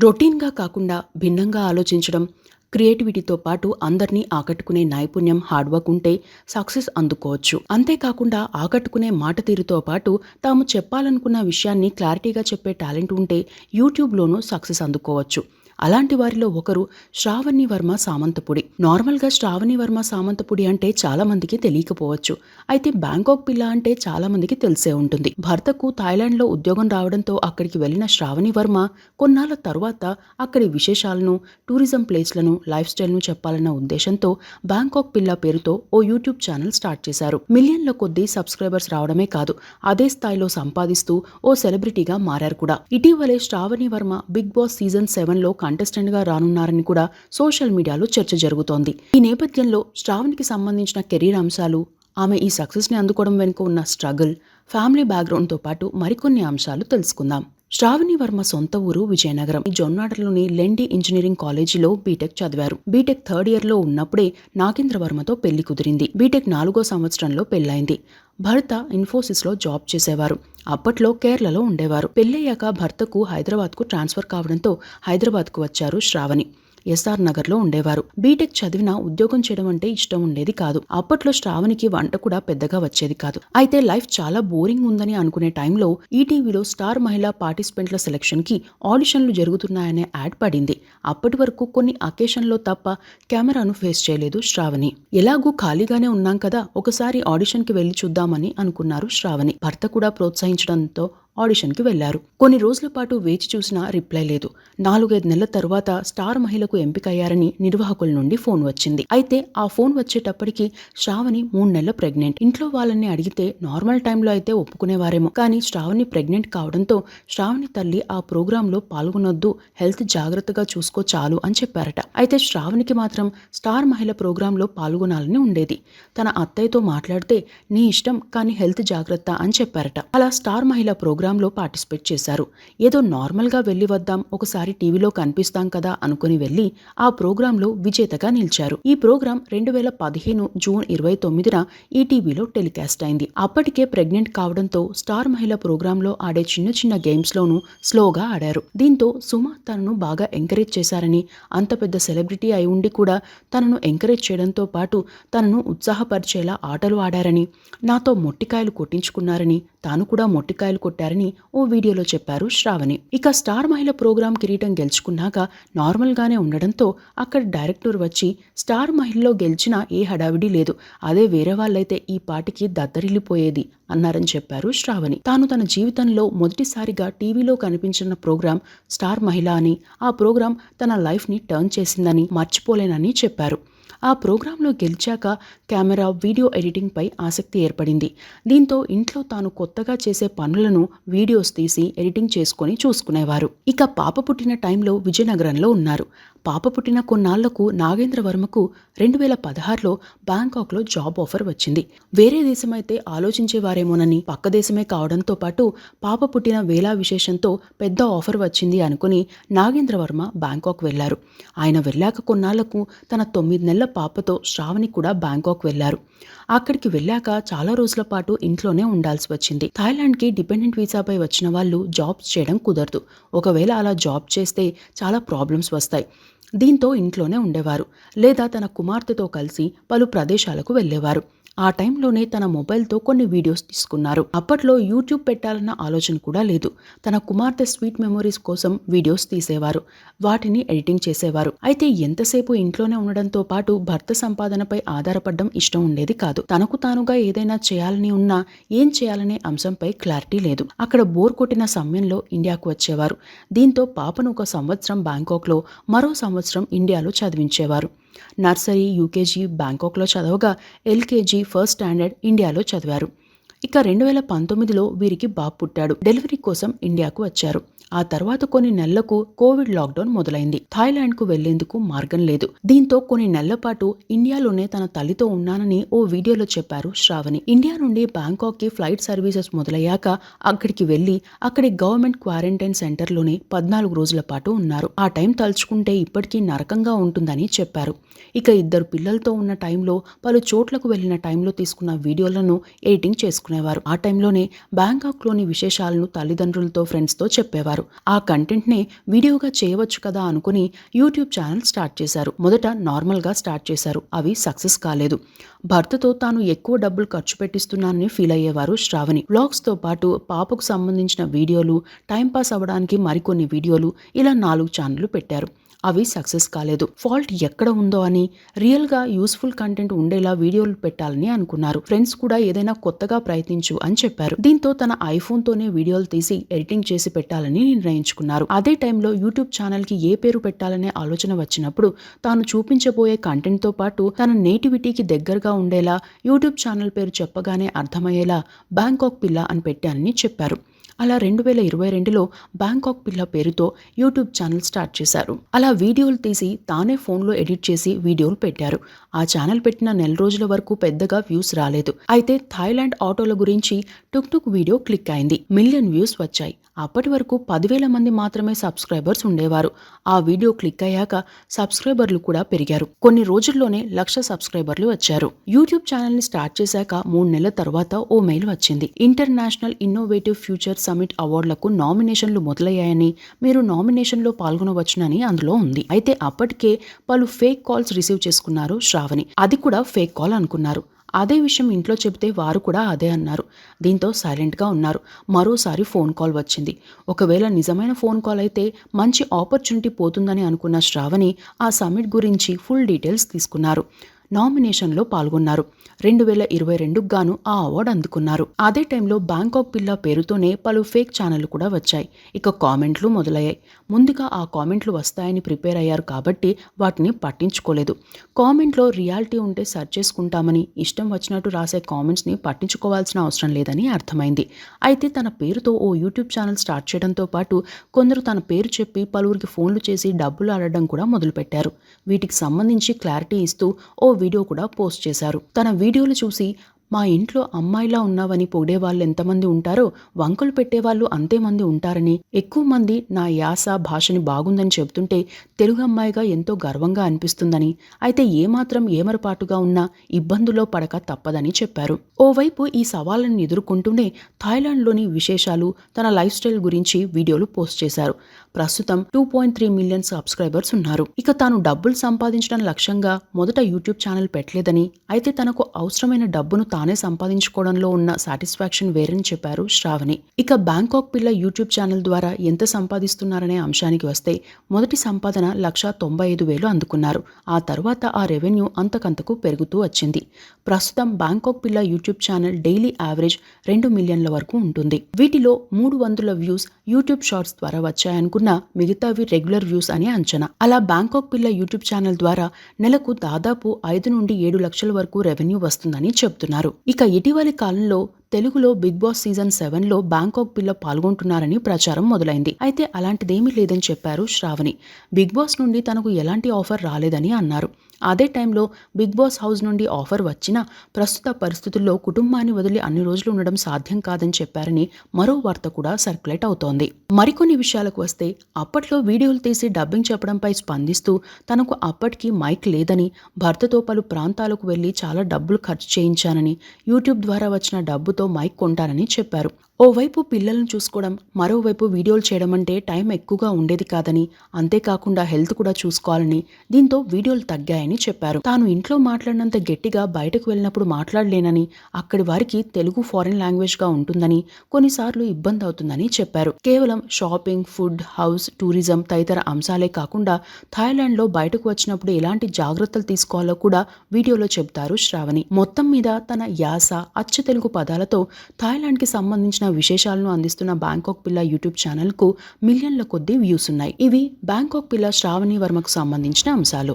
రొటీన్గా కాకుండా భిన్నంగా ఆలోచించడం, క్రియేటివిటీతో పాటు అందరినీ ఆకట్టుకునే నైపుణ్యం, హార్డ్ వర్క్ ఉంటే సక్సెస్ అందుకోవచ్చు. అంతేకాకుండా ఆకట్టుకునే మాట తీరుతో పాటు తాము చెప్పాలనుకున్న విషయాన్ని క్లారిటీగా చెప్పే టాలెంట్ ఉంటే యూట్యూబ్లోనూ సక్సెస్ అందుకోవచ్చు. అలాంటి వారిలో ఒకరు శ్రావణి వర్మ సామంతపుడి. నార్మల్గా శ్రావణి వర్మ సామంతపుడి అంటే చాలా మందికి తెలియకపోవచ్చు. అయితే బ్యాంకాక్ పిల్ల అంటే చాలా మందికి తెలిసే ఉంటుంది. భర్తకు థాయిలాండ్లో ఉద్యోగం రావడంతో అక్కడికి వెళ్లిన శ్రావణి వర్మ కొన్నాళ్ల తరువాత అక్కడి విశేషాలను, టూరిజం ప్లేస్లను, లైఫ్ స్టైల్ను చెప్పాలన్న ఉద్దేశంతో బ్యాంకాక్ పిల్ల పేరుతో ఓ యూట్యూబ్ ఛానల్ స్టార్ట్ చేశారు. మిలియన్ల కొద్దీ సబ్స్క్రైబర్స్ రావడమే కాదు, అదే స్థాయిలో సంపాదిస్తూ ఓ సెలబ్రిటీగా మారారు కూడా. ఇటీవలే Shravani Varma Bigg Boss season 7లో కంటెస్టెంట్ గా రానున్నారని కూడా సోషల్ మీడియాలో చర్చ జరుగుతోంది. ఈ నేపథ్యంలో శ్రావణికి సంబంధించిన కెరీర్ అంశాలు, ఆమె ఈ సక్సెస్ ని అందుకోవడం వెనుక ఉన్న స్ట్రగుల్, ఫ్యామిలీ బ్యాక్గ్రౌండ్ తో పాటు మరికొన్ని అంశాలు తెలుసుకుందాం. శ్రావణి వర్మ సొంత ఊరు విజయనగరం. జొన్నాడలోని లెండి ఇంజనీరింగ్ కాలేజీలో బీటెక్ చదివారు. బీటెక్ థర్డ్ ఇయర్ లో ఉన్నప్పుడే నాగేంద్ర వర్మతో పెళ్లి కుదిరింది. బీటెక్ 4వ సంవత్సరంలో పెళ్లైంది. భర్త ఇన్ఫోసిస్ లో జాబ్ చేసేవారు. అప్పట్లో కేరళలో ఉండేవారు. పెళ్లయ్యాక భర్తకు హైదరాబాద్కు ట్రాన్స్ఫర్ కావడంతో హైదరాబాద్కు వచ్చారు శ్రావణి. ఎస్ఆర్ నగర్లో ఉండేవారు. బీటెక్ చదివినా ఉద్యోగం చేయడం అంటే ఇష్టం ఉండేది కాదు. అప్పట్లో శ్రావణికి వంట కూడా పెద్దగా వచ్చేది కాదు. అయితే లైఫ్ చాలా బోరింగ్ ఉందని అనుకునే టైంలో ఈటీవీలో స్టార్ మహిళా పార్టిసిపెంట్ల సెలక్షన్ కి ఆడిషన్లు జరుగుతున్నాయనే యాడ్ పడింది. అప్పటి వరకు కొన్ని అకేషన్లో తప్ప కెమెరాను ఫేస్ చేయలేదు శ్రావణి. ఎలాగూ ఖాళీగానే ఉన్నాం కదా, ఒకసారి ఆడిషన్ కి వెళ్లి చూద్దామని అనుకున్నారు శ్రావణి. భర్త కూడా ప్రోత్సహించడంతో ఆడిషన్కి వెళ్లారు. కొన్ని రోజుల పాటు వేచి చూసినా రిప్లై లేదు. 4-5 నెలల తరువాత స్టార్ మహిళకు ఎంపికయ్యారని నిర్వాహకుల నుండి ఫోన్ వచ్చింది. అయితే ఆ ఫోన్ వచ్చేటప్పటికి శ్రావణి 3 నెలల ప్రెగ్నెంట్. ఇంట్లో వాళ్ళని అడిగితే నార్మల్ టైంలో అయితే ఒప్పుకునేవారేమో, కానీ శ్రావణి ప్రెగ్నెంట్ కావడంతో శ్రావణి తల్లి ఆ ప్రోగ్రాంలో పాల్గొనొద్దు, హెల్త్ జాగ్రత్తగా చూసుకో చాలు అని చెప్పారట. అయితే శ్రావణికి మాత్రం స్టార్ మహిళ ప్రోగ్రాంలో పాల్గొనాలని ఉండేది. తన అత్తయ్యతో మాట్లాడితే నీ ఇష్టం కానీ హెల్త్ జాగ్రత్త అని చెప్పారట. అలా స్టార్ మహిళ ప్రోగ్రాంలో పార్టిసిపేట్ చేశారు. ఏదో నార్మల్గా వెళ్లి వద్దాం, ఒకసారి టీవీలో కనిపిస్తాం కదా అనుకుని వెళ్లి ఆ ప్రోగ్రాంలో విజేతగా నిలిచారు. ఈ ప్రోగ్రాం 2015 జూన్ 29న ఈటీవీలో టెలికాస్ట్ అయింది. అప్పటికే ప్రెగ్నెంట్ కావడంతో స్టార్ మహిళ ప్రోగ్రాంలో ఆడే చిన్న చిన్న గేమ్స్ లోనూ స్లోగా ఆడారు. దీంతో సుమ తనను బాగా ఎంకరేజ్ చేశారని, అంత పెద్ద సెలబ్రిటీ అయి ఉండి కూడా తనను ఎంకరేజ్ చేయడంతో పాటు తనను ఉత్సాహపరిచేలా ఆటలు ఆడారని, నాతో మొట్టికాయలు కొట్టించుకున్నారని, తాను కూడా మొట్టికాయలు కొట్టారని ఓ వీడియోలో చెప్పారు శ్రావణి. ఇక స్టార్ మహిళ ప్రోగ్రాం కిరీటం గెలుచుకున్నాక నార్మల్ గానే ఉండడంతో అక్కడ డైరెక్టర్ వచ్చి స్టార్ మహిళలో గెలిచినా ఏ హడావిడి లేదు, అదే వేరే వాళ్ళైతే ఈ పాటికి దద్దరిల్లిపోయేది అన్నారని చెప్పారు శ్రావణి. తాను తన జీవితంలో మొదటిసారిగా టీవీలో కనిపించిన ప్రోగ్రాం స్టార్ మహిళ అని, ఆ ప్రోగ్రాం తన లైఫ్ ని టర్న్ చేసిందని, మర్చిపోలేనని చెప్పారు. ఆ ప్రోగ్రాంలో గెలిచాక కెమెరా, వీడియో ఎడిటింగ్ పై ఆసక్తి ఏర్పడింది. దీంతో ఇంట్లో తాను కొత్తగా చేసే పనులను వీడియోస్ తీసి ఎడిటింగ్ చేసుకుని చూసుకునేవారు. ఇక పాప పుట్టిన టైంలో విజయనగరంలో ఉన్నారు. పాప పుట్టిన కొన్నాళ్లకు నాగేంద్ర వర్మకు 2016లో బ్యాంకాక్లో జాబ్ ఆఫర్ వచ్చింది. వేరే దేశమైతే ఆలోచించేవారేమోనని, పక్క దేశమే కావడంతో పాటు పాప పుట్టిన వేళా విశేషంతో పెద్ద ఆఫర్ వచ్చింది అనుకుని నాగేంద్ర వర్మ బ్యాంకాక్ వెళ్లారు. ఆయన వెళ్ళాక కొన్నాళ్లకు తన 9 నెలల పాపతో శ్రావణి కూడా బ్యాంకాక్ వెళ్లారు. అక్కడికి వెళ్ళాక చాలా రోజుల పాటు ఇంట్లోనే ఉండాల్సి వచ్చింది. థాయిలాండ్కి డిపెండెంట్ వీసాపై వచ్చిన వాళ్ళు జాబ్స్ చేయడం కుదరదు. ఒకవేళ అలా జాబ్ చేస్తే చాలా ప్రాబ్లమ్స్ వస్తాయి. దీంతో ఇంట్లోనే ఉండేవారు, లేదా తన కుమార్తెతో కలిసి పలు ప్రదేశాలకు వెళ్లేవారు. ఆ టైంలోనే తన మొబైల్తో కొన్ని వీడియోస్ తీసుకున్నారు. అప్పట్లో యూట్యూబ్ పెట్టాలన్న ఆలోచన కూడా లేదు. తన కుమార్తె స్వీట్ మెమొరీస్ కోసం వీడియోస్ తీసేవారు, వాటిని ఎడిటింగ్ చేసేవారు. అయితే ఎంతసేపు ఇంట్లోనే ఉండడంతో పాటు భర్త సంపాదనపై ఆధారపడడం ఇష్టం ఉండేది కాదు. తనకు తానుగా ఏదైనా చేయాలని ఉన్నా ఏం చేయాలనే అంశంపై క్లారిటీ లేదు. అక్కడ బోర్ కొట్టిన సమయంలో ఇండియాకు వచ్చేవారు. దీంతో పాపను 1 సంవత్సరం బ్యాంకాక్లో, మరో సంవత్సరం ఇండియాలో చదివించేవారు. నర్సరీ, యూకేజీ బ్యాంకాక్లో చదవగా ఎల్కేజీ, ఫస్ట్ స్టాండర్డ్ ఇండియాలో చదివారు. ఇక 2019లో వీరికి బాబు పుట్టాడు. డెలివరీ కోసం ఇండియాకు వచ్చారు. ఆ తర్వాత కొన్ని నెలలకు కోవిడ్ లాక్డౌన్ మొదలైంది. థాయిలాండ్కు వెళ్లేందుకు మార్గం లేదు. దీంతో కొన్ని నెలల పాటు ఇండియాలోనే తన తల్లితో ఉన్నానని ఓ వీడియోలో చెప్పారు శ్రావణి. ఇండియా నుండి బ్యాంకాక్కి ఫ్లైట్ సర్వీసెస్ మొదలయ్యాక అక్కడికి వెళ్లి అక్కడి గవర్నమెంట్ క్వారంటైన్ సెంటర్లోనే 14 రోజుల పాటు ఉన్నారు. ఆ టైం తలుచుకుంటే ఇప్పటికీ నరకంగా ఉంటుందని చెప్పారు. ఇక 2 పిల్లలతో ఉన్న టైంలో, పలు చోట్లకు వెళ్లిన టైంలో తీసుకున్న వీడియోలను ఎడిటింగ్ చేసుకున్నారు. చేసుకునేవారు. ఆ టైంలోనే బ్యాంకాక్ లోని విశేషాలను తల్లిదండ్రులతో ఫ్రెండ్స్ తో చెప్పేవారు. ఆ కంటెంట్ ని వీడియోగా చేయవచ్చు కదా అనుకుని యూట్యూబ్ ఛానల్ స్టార్ట్ చేశారు. మొదట నార్మల్ గా స్టార్ట్ చేశారు. అవి సక్సెస్ కాలేదు. భర్తతో తాను ఎక్కువ డబ్బులు ఖర్చు పెట్టిస్తున్నానని ఫీల్ అయ్యేవారు శ్రావణి. వ్లాగ్స్ తో పాటు పాపకు సంబంధించిన వీడియోలు, టైంపాస్ అవ్వడానికి మరికొన్ని వీడియోలు, ఇలా 4 ఛానళ్లు పెట్టారు. అవి సక్సెస్ కాలేదు. ఫాల్ట్ ఎక్కడ ఉందో అని, రియల్ గా యూస్ఫుల్ కంటెంట్ ఉండేలా వీడియోలు పెట్టాలని అనుకున్నారు. ఫ్రెండ్స్ కూడా ఏదైనా కొత్తగా ప్రయత్నించు అని చెప్పారు. దీంతో తన ఐఫోన్ తోనే వీడియోలు తీసి ఎడిటింగ్ చేసి పెట్టాలని నిర్ణయించుకున్నారు. అదే టైంలో యూట్యూబ్ ఛానల్ కి ఏ పేరు పెట్టాలనే ఆలోచన వచ్చినప్పుడు తాను చూపించబోయే కంటెంట్ తో పాటు తన నేటివిటీకి దగ్గరగా ఉండేలా యూట్యూబ్ ఛానల్ పేరు చెప్పగానే అర్థమయ్యేలా బ్యాంకాక్ పిల్ల అని పెట్టానని చెప్పారు. అలా 2022లో బ్యాంకాక్ పిల్ల పేరుతో యూట్యూబ్ ఛానల్ స్టార్ట్ చేశారు. అలా వీడియోలు తీసి తానే ఫోన్లో ఎడిట్ చేసి వీడియోలు పెట్టారు. ఆ ఛానల్ పెట్టిన నెల రోజుల వరకు పెద్దగా వ్యూస్ రాలేదు. అయితే థాయిలాండ్ ఆటోల గురించి టుక్ వీడియో క్లిక్ అయింది. మిలియన్ వ్యూస్ వచ్చాయి. అప్పటి వరకు 10,000 మంది మాత్రమే సబ్స్క్రైబర్స్ ఉండేవారు. ఆ వీడియో క్లిక్ అయ్యాక సబ్స్క్రైబర్లు కూడా పెరిగారు. కొన్ని రోజుల్లోనే 1,00,000 సబ్స్క్రైబర్లు వచ్చారు. యూట్యూబ్ ఛానల్ ని స్టార్ట్ చేశాక 3 నెలల తర్వాత ఓ మెయిల్ వచ్చింది. ఇంటర్నేషనల్ ఇన్నోవేటివ్ ఫ్యూచర్ సమిట్ అవార్డులకు నామినేషన్లు మొదలయ్యాయని, మీరు నామినేషన్లో పాల్గొనవచ్చునని అందులో ఉంది. అయితే అప్పటికే పలు ఫేక్ కాల్స్ రిసీవ్ చేసుకున్నారు శ్రావణి. అది కూడా ఫేక్ కాల్ అనుకున్నారు. అదే విషయం ఇంట్లో చెబితే వారు కూడా అదే అన్నారు. దీంతో సైలెంట్గా ఉన్నారు. మరోసారి ఫోన్ కాల్ వచ్చింది. ఒకవేళ నిజమైన ఫోన్ కాల్ అయితే మంచి ఆపర్చునిటీ పోతుందని అనుకున్న శ్రావణి ఆ సమిట్ గురించి ఫుల్ డీటెయిల్స్ తీసుకున్నారు. నామినేషన్లో పాల్గొన్నారు. 2022కు గాను ఆ అవార్డు అందుకున్నారు. అదే టైంలో బ్యాంకాక్ పిల్ల పేరుతోనే పలు ఫేక్ ఛానళ్లు కూడా వచ్చాయి. ఇక కామెంట్లు మొదలయ్యాయి. ముందుగా ఆ కామెంట్లు వస్తాయని ప్రిపేర్ అయ్యారు కాబట్టి వాటిని పట్టించుకోలేదు. కామెంట్లో రియాలిటీ ఉంటే సెర్చ్ చేసుకుంటామని, ఇష్టం వచ్చినట్టు రాసే కామెంట్స్ని పట్టించుకోవాల్సిన అవసరం లేదని అర్థమైంది. అయితే తన పేరుతో ఓ యూట్యూబ్ ఛానల్ స్టార్ట్ చేయడంతో పాటు కొందరు తన పేరు చెప్పి పలువురికి ఫోన్లు చేసి డబ్బులు అడగడం కూడా మొదలుపెట్టారు. వీటికి సంబంధించి క్లారిటీ ఇస్తూ ఓ వీడియో కూడా పోస్ట్ చేశారు. తన వీడియోలు చూసి మా ఇంట్లో అమ్మాయిలా ఉన్నావని పొగిడేవాళ్ళు ఎంతమంది ఉంటారో వంకలు పెట్టేవాళ్ళు అంతేమంది ఉంటారని, ఎక్కువ మంది నా యాస భాషని బాగుందని చెబుతుంటే తెలుగు అమ్మాయిగా ఎంతో గర్వంగా అనిపిస్తుందని, అయితే ఏమాత్రం ఏమరపాటుగా ఉన్నా ఇబ్బందుల్లో పడక తప్పదని చెప్పారు. ఓవైపు ఈ సవాళ్ళను ఎదుర్కొంటూనే థాయిలాండ్లోని విశేషాలు, తన లైఫ్ స్టైల్ గురించి వీడియోలు పోస్ట్ చేశారు. ప్రస్తుతం 2.3 మిలియన్ సబ్స్క్రైబర్స్ ఉన్నారు. ఇక తాను డబ్బులు సంపాదించడం లక్ష్యంగా మొదట యూట్యూబ్ ఛానల్ పెట్టలేదని, అయితే తనకు అవసరమైన డబ్బును తానే సంపాదించుకోవడంలో ఉన్న సాటిస్ఫాక్షన్ వేరని చెప్పారు శ్రావణి. ఇక బ్యాంకాక్ పిల్ల యూట్యూబ్ ఛానల్ ద్వారా ఎంత సంపాదిస్తున్నారనే అంశానికి వస్తే మొదటి సంపాదన 1,95,000 అందుకున్నారు. ఆ తర్వాత ఆ రెవెన్యూ అంతకంతకు పెరుగుతూ వచ్చింది. ప్రస్తుతం బ్యాంకాక్ పిల్ల యూట్యూబ్ ఛానల్ డైలీ యావరేజ్ 2 మిలియన్ల వరకు ఉంటుంది. వీటిలో 300 వ్యూస్ యూట్యూబ్ షార్ట్స్ ద్వారా వచ్చాయనుకున్న, మిగతావి రెగ్యులర్ వ్యూస్ అని అంచనా. అలా బ్యాంకాక్ పిల్ల యూట్యూబ్ ఛానల్ ద్వారా నెలకు దాదాపు 5 నుండి 7 లక్షల వరకు రెవెన్యూ వస్తుందని చెబుతున్నారు. ఇక ఇటీవలి కాలంలో తెలుగులో బిగ్ బాస్ సీజన్ 7లో బ్యాంకాక్ పిల్ల పాల్గొంటున్నారని ప్రచారం మొదలైంది. అయితే అలాంటిదేమీ లేదని చెప్పారు శ్రావణి. బిగ్ బాస్ నుండి తనకు ఎలాంటి ఆఫర్ రాలేదని అన్నారు. అదే టైంలో బిగ్ బాస్ హౌస్ నుండి ఆఫర్ వచ్చినా ప్రస్తుత పరిస్థితుల్లో కుటుంబాన్ని వదిలి అన్ని రోజులు ఉండడం సాధ్యం కాదని చెప్పారని మరో వార్త కూడా సర్క్యులేట్ అవుతోంది. మరికొన్ని విషయాలకు వస్తే, అప్పట్లో వీడియోలు తీసి డబ్బింగ్ చెప్పడంపై స్పందిస్తూ తనకు అప్పటికి మైక్ లేదని, భర్తతో పలు ప్రాంతాలకు వెళ్లి చాలా డబ్బులు ఖర్చు చేయించానని, యూట్యూబ్ ద్వారా వచ్చిన డబ్బుతో మైక్ కొంటానని చెప్పారు. ఓవైపు పిల్లలను చూసుకోవడం, మరోవైపు వీడియోలు చేయడం అంటే టైం ఎక్కువగా ఉండేది కాదని, అంతేకాకుండా హెల్త్ కూడా చూసుకోవాలని, దీంతో వీడియోలు తగ్గాయని చెప్పారు. తాను ఇంట్లో మాట్లాడినంత గట్టిగా బయటకు వెళ్ళినప్పుడు మాట్లాడలేనని, అక్కడి వారికి తెలుగు ఫారిన్ లాంగ్వేజ్ గా ఉంటుందని, కొన్నిసార్లు ఇబ్బంది అవుతుందని చెప్పారు. కేవలం షాపింగ్, ఫుడ్, హౌస్, టూరిజం తదితర అంశాలే కాకుండా థాయిలాండ్లో బయటకు వచ్చినప్పుడు ఎలాంటి జాగ్రత్తలు తీసుకోవాలో కూడా వీడియోలో చెబుతారు శ్రావణి. మొత్తం మీద తన యాస, అచ్చ తెలుగు పదాలతో థాయిలాండ్కి సంబంధించిన విశేషాలను అందిస్తున్న బ్యాంకాక్ పిల్ల యూట్యూబ్ ఛానల్ కు మిలియన్ల కొద్దీ వ్యూస్ ఉన్నాయి. ఇవి బ్యాంకాక్ పిల్ల శ్రావణి వర్మకు సంబంధించిన అంశాలు.